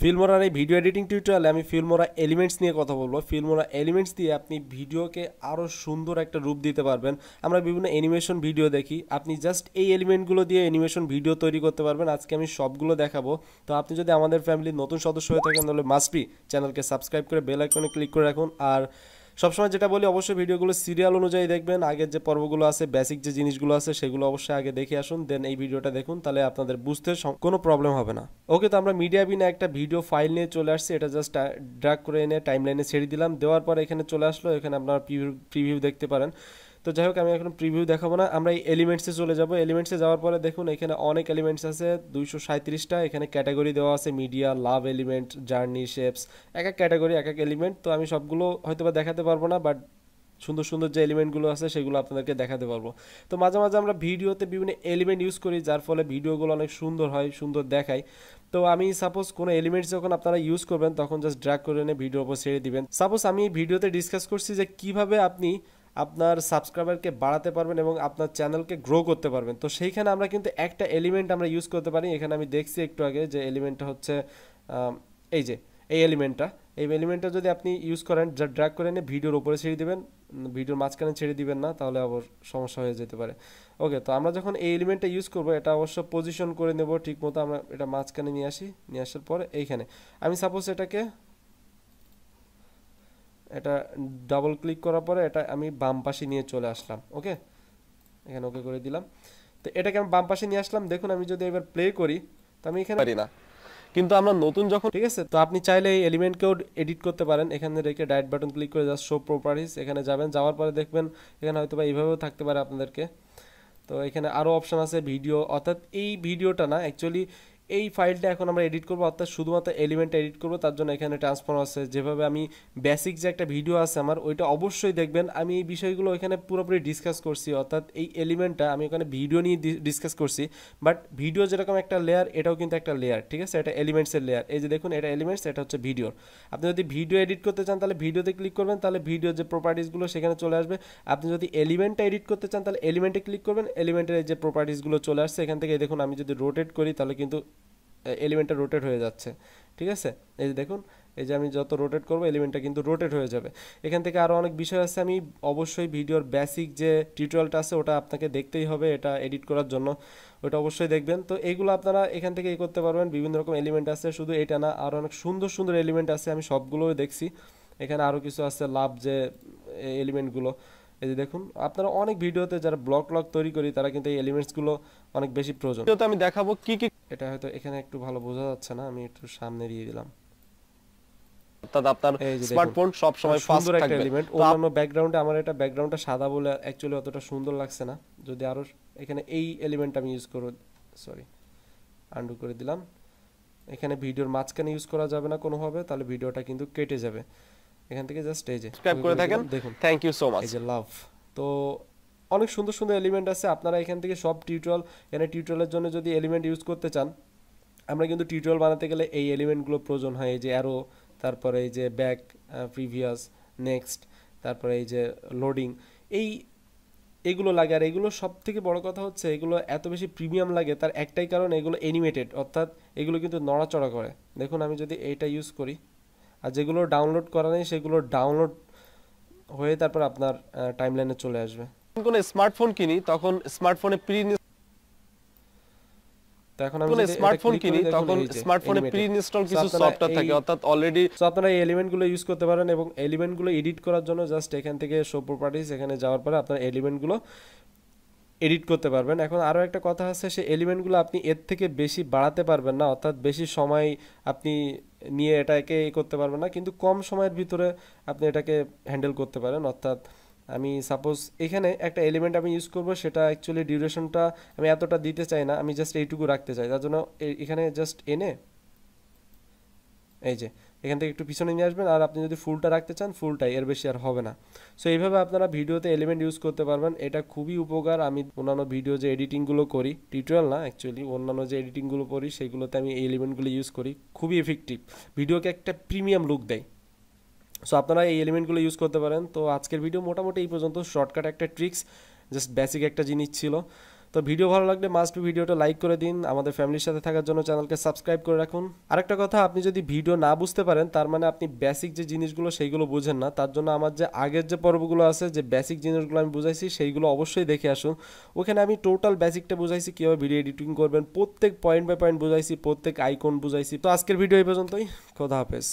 ফিল্মোরার এই video editing টিউটোরিয়ালে আমি ফিল্মোরা এলিমেন্টস নিয়ে কথা বলবো। ফিল্মোরা এলিমেন্টস দিয়ে আপনি ভিডিওকে আরও সুন্দর একটা রূপ দিতে পারবেন। আমরা বিভিন্ন অ্যানিমেশন ভিডিও দেখি, আপনি জাস্ট এই এলিমেন্টগুলো দিয়ে অ্যানিমেশন ভিডিও তৈরি করতে পারবেন। আজকে আমি সবগুলো দেখাবো। তো আপনি যদি আমাদের ফ্যামিলির নতুন সদস্য হয়ে থাকেন তাহলে মাস্ট বি চ্যানেলকে সাবস্ক্রাইব করে বেল আইকনে ক্লিক করে রাখুন। আর সবসময় যেটা বলি, অবশ্যই ভিডিওগুলো সিরিয়াল অনুযায়ী দেখবেন। আগের যে পর্বগুলো আছে, বেসিক যে জিনিসগুলো আছে সেগুলো অবশ্যই আগে দেখে আসুন, দেন এই ভিডিওটা দেখুন, তাহলে আপনাদের বুঝতে কোনো প্রবলেম হবে না। ওকে, তো আমরা মিডিয়া বিনে একটা ভিডিও ফাইল নিয়ে চলে আসছি। এটা জাস্ট ড্র্যাগ করে এনে টাইমলাইনে ছেড়ে দিলাম। দেওয়ার পর এখানে চলে আসলো, এখানে আপনারা প্রিভিউ দেখতে পারেন। তো যাই হোক, আমি এখন প্রিভিউ দেখাবো না, আমরা এই এলিমেন্টসে চলে যাব। এলিমেন্টসে যাওয়ার পরে দেখুন এখানে অনেক এলিমেন্টস আছে, 237টা। এখানে ক্যাটাগরি দেওয়া আছে, মিডিয়া, লাভ এলিমেন্ট, জার্নি, শেপস, এক এক ক্যাটাগরি এক এক এলিমেন্ট। তো আমি সবগুলো হয়তো বা দেখাতে পারবো না, বাট সুন্দর সুন্দর যে এলিমেন্টগুলো আছে সেগুলো আপনাদেরকে দেখাতে পারবো। তো মাঝে মাঝে আমরা ভিডিওতে বিভিন্ন এলিমেন্ট ইউজ করি, যার ফলে ভিডিওগুলো অনেক সুন্দর হয়, সুন্দর দেখায়। তো আমি সাপোজ কোনো এলিমেন্টস যখন আপনারা ইউজ করবেন তখন জাস্ট ড্র্যাগ করে এনে ভিডিওর উপর ছেড়ে দিবেন। সাপোজ আমি ভিডিওতে ডিসকাস করছি যে কিভাবে আপনি আপনার সাবস্ক্রাইবারকে বাড়াতে পারবেন এবং আপনার চ্যানেলকে গ্রো করতে পারবেন। তো সেইখানে আমরা কিন্তু একটা এলিমেন্ট আমরা ইউজ করতে পারি। এখানে আমি দেখছি একটু আগে যে এলিমেন্টটা হচ্ছে এই যে এই এলিমেন্টটা যদি আপনি ইউজ করেন, যা ড্র্যাগ করে এনে ভিডিওর উপরে ছেড়ে দিবেন, ভিডিওর মাঝখানে ছেড়ে দিবেন না, তাহলে আবার সমস্যা হয়ে যেতে পারে। ওকে, তো আমরা যখন এই এলিমেন্টটা ইউজ করবো, এটা অবশ্য পজিশন করে নেব ঠিক মতো। আমরা এটা মাঝখানে নিয়ে আসি, নিয়ে আসার পরে এইখানে আমি সাপোজ এটা ডাবল ক্লিক করার পরে এটা আমি বাম পাশে নিয়ে চলে আসলাম। ওকে, এখানে ওকে করে দিলাম। তো এটাকে আমি বাম পাশে নিয়ে আসলাম। দেখুন আমি যদি এবার প্লে করি, তো আমি এখানে পারি না, কিন্তু আমরা নতুন যখন, ঠিক আছে। তো আপনি চাইলে এই এলিমেন্টকেও এডিট করতে পারেন। এখানে রেখে ডাইরেক্ট বাটন ক্লিক করে জাস্ট শো প্রপার্টিজ, এখানে যাবেন। যাওয়ার পরে দেখবেন এখানে হয়তো বা এইভাবেও থাকতে পারে আপনাদেরকে। তো এখানে আরও অপশান আছে ভিডিও, অর্থাৎ এই ভিডিওটা না, অ্যাকচুয়ালি এই ফাইলটা এখন আমরা এডিট করবো, অর্থাৎ শুধুমাত্র এলিমেন্টটা এডিট করবো। তার জন্য এখানে ট্রান্সফর্ম আছে। যেভাবে আমি বেসিক যে একটা ভিডিও আছে আমার, ওইটা অবশ্যই দেখবেন। আমি এই বিষয়গুলো এখানে পুরোপুরি ডিসকাস করছি, অর্থাৎ এই এলিমেন্টটা আমি ওখানে ভিডিও নিয়ে ডিসকাস করছি। বাট ভিডিও যেরকম একটা লেয়ার, এটাও কিন্তু একটা লেয়ার, ঠিক আছে। এটা এলিমেন্টসের লেয়ার। এই যে দেখুন, এটা এলিমেন্টস, এটা হচ্ছে ভিডিওর। আপনি যদি ভিডিও এডিট করতে চান তাহলে ভিডিওতে ক্লিক করবেন, তাহলে ভিডিওর যে প্রপার্টিসগুলো সেখানে চলে আসবে। আপনি যদি এলিমেন্টটা এডিট করতে চান তাহলে এলিমেন্টে ক্লিক করবেন, এলিমেন্টের যে প্রপার্টিসগুলো চলে আসছে এখান থেকে। দেখুন আমি যদি রোটেট করি তাহলে কিন্তু এলিমেন্টটা রোটেট হয়ে যাচ্ছে, ঠিক আছে। এই যে দেখুন, এই যে আমি যত রোটেট করবো এলিমেন্টটা কিন্তু রোটেট হয়ে যাবে। এখান থেকে আরও অনেক বিষয় আছে। আমি অবশ্যই ভিডিওর বেসিক যে টিউটোরিয়ালটা আছে ওটা আপনাকে দেখতেই হবে এটা এডিট করার জন্য, ওটা অবশ্যই দেখবেন। তো এইগুলো আপনারা এখান থেকে করতে পারবেন। বিভিন্ন রকম এলিমেন্ট আছে, শুধু এটা না, আরও অনেক সুন্দর সুন্দর এলিমেন্ট আছে, আমি সবগুলোই দেখছি। এখানে আরও কিছু আছে, লাভ যে এলিমেন্টগুলো, এই যে দেখুন। আপনারা অনেক ভিডিওতে যারা ব্লগ তৈরি করি তারা কিন্তু এই এলিমেন্টসগুলো অনেক বেশি প্রয়োজন। তো আমি দেখাবো কি কি, এটা হয়তো এখানে একটু ভালো বোঝা যাচ্ছে না, আমি একটু সামনে দিয়ে দিলাম। অর্থাৎ আপনার স্মার্টফোন সব সময় ফাস্ট থাকবে। এলিমেন্ট অন্যান্য ব্যাকগ্রাউন্ডে, আমার এটা ব্যাকগ্রাউন্ডটা সাদা বলে অ্যাকচুয়ালি অতটা সুন্দর লাগছে না। যদি আরো এখানে এই এলিমেন্ট আমি ইউজ করব, সরি আনডু করে দিলাম। এখানে ভিডিওর মাঝখানে ইউজ করা যাবে না কোনোভাবে, তাহলে ভিডিওটা কিন্তু কেটে যাবে। এখান থেকে জাস্ট এই যে সাবস্ক্রাইব করে থাকেন, দেখুন, থ্যাংক ইউ সো মাচ। এই যে লাভ, তো অনেক সুন্দর সুন্দর এলিমেন্ট আছে। আপনারা এখান থেকে সব টিউটোরিয়াল, এখানে টিউটোরিয়ালের জন্য যদি এলিমেন্ট ইউজ করতে চান, আমরা কিন্তু টিউটোরিয়াল বানাতে গেলে এই এলিমেন্টগুলো প্রয়োজন হয়। এই যে অ্যারো, তারপরে এই যে ব্যাক, প্রিভিয়াস, নেক্সট, তারপরে এই যে লোডিং, এইগুলো লাগে। আর এগুলো সব থেকে বড় কথা হচ্ছে, এগুলো এত বেশি প্রিমিয়াম লাগে তার একটাই কারণ, এগুলো অ্যানিমেটেড, অর্থাৎ এগুলো কিন্তু নড়াচড়া করে। দেখুন আমি যদি এইটা ইউজ করি, আর যেগুলো ডাউনলোড করা নেই সেগুলো ডাউনলোড হয়ে তারপর আপনার টাইমলাইনে চলে আসবে। যখন স্মার্টফোন কিনি তখন স্মার্টফোনে প্রি ইনস্টল কিছু সফটওয়্যার থাকে, অর্থাৎ অলরেডি। সো আপনারা এই এলিমেন্টগুলো ইউজ করতে পারেন, এবং এলিমেন্টগুলো এডিট করার জন্য জাস্ট এখান থেকে শো প্রপার্টিজ, এখানে যাওয়ার পরে আপনার এলিমেন্টগুলো এডিট করতে পারবেন। এখন আরও একটা কথা আছে, সেই এলিমেন্টগুলো আপনি এর থেকে বেশি বাড়াতে পারবেন না, অর্থাৎ বেশি সময় আপনি নিয়ে এটাকে করতে পারবেন না, কিন্তু কম সময়ের ভিতরে আপনি এটাকে হ্যান্ডেল করতে পারেন। অর্থাৎ আমি সাপোজ এখানে একটা এলিমেন্ট আমি ইউজ করব, সেটা অ্যাকচুয়ালি ডিউরেশনটা আমি এতটা দিতে চাই না, আমি জাস্ট এইটুকু রাখতে চাই। তার জন্য এখানে জাস্ট এনে এই যে এখান থেকে একটু পিছনে নিয়ে আসবেন। আর আপনি যদি ফুলটা রাখতে চান ফুলটাই, এর বেশি আর হবে না। সো এইভাবে আপনারা ভিডিওতে এলিমেন্ট ইউজ করতে পারবেন, এটা খুবই উপকার। আমি অন্যান্য ভিডিও যে এডিটিংগুলো করি, টিউটোরিয়াল না অ্যাকচুয়ালি, অন্যান্য যে এডিটিংগুলো করি সেগুলোতে আমি এই এলিমেন্টগুলো ইউজ করি, খুবই এফেক্টিভ, ভিডিওকে একটা প্রিমিয়াম লুক দেয়। সো আপনারা এই এলিমেন্টগুলো ইউজ করতে পারেন। তো আজকের ভিডিও মোটামুটি এই পর্যন্ত, শর্টকাট একটা ট্রিক্স, জাস্ট বেসিক একটা জিনিস ছিল। তো ভিডিও ভালো লাগলে মাস্ট ভিডিওটা লাইক করে দিন, আমাদের ফ্যামিলির সাথে থাকার জন্য চ্যানেলকে সাবস্ক্রাইব করে রাখুন। আরেকটা কথা, আপনি যদি ভিডিও না বুঝতে পারেন তার মানে আপনি বেসিক যে জিনিসগুলো সেইগুলো বুঝেন না। তার জন্য আমার যে আগের যে পর্বগুলো আছে, যে বেসিক জিনিসগুলো আমি বুঝাইছি সেইগুলো অবশ্যই দেখে আসুন। ওখানে আমি টোটাল বেসিকটা বুঝাইছি, কীভাবে ভিডিও এডিটিং করবেন প্রত্যেক পয়েন্ট বাই পয়েন্ট বুঝাইছি, প্রত্যেক আইকন বুঝাইছি। তো আজকের ভিডিও এই পর্যন্তই, খোদা হাফেজ।